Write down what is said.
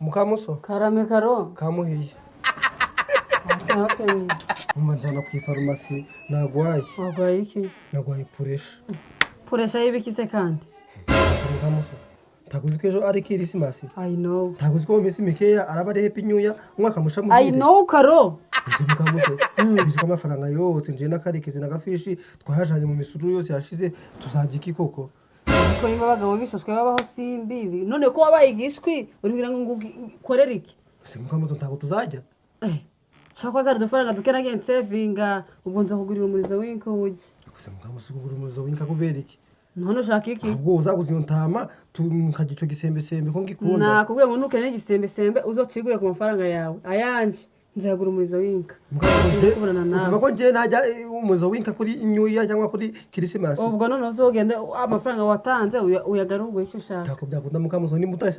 Mukamuso Karame karo. kamuhiye Happen. umajana ku farumasi nagwaye Wagwaye iki? nagwaye puresha Puresha y'ibikise kandi. Mukamuso taguzi ko ejo ari Christmas I know. taguzi ko mu minsi mikeya araba ari happy new year umwaka musha mu I know karo. Mukamuso bizi ko amafaranga yose nje nakarekeze nagafishi twahajanye mu misuru yose yashize tuzajya iki koko Ko imba bagabo bishashwe babaho simbizi. None ko wabaye igishwi uribwira ngo ukorera iki? se Mukamuso ntago tuzajya Shako zari dufaranga dukena gen savinga ubwo nza kugurira umurizo w'inkugi. se Mukamuso kugura umuzo winka kubera iki None ushaka iki? ubwo uzaguze iyo ntama tukagico gisembe ko ngikunda Nakubwiye ngo ntukene igisembe uzocigure ku mafaranga yawe. Ayanje nzagura umurizo w'inka. Kuburana nawe. Mako je najya umuzo winka kuri new year cyangwa kuri Christmas Ubwo none uzogende amafaranga watanze uyagarurwe icyo ushaka. tako byakunda Mukamuso ni mutahise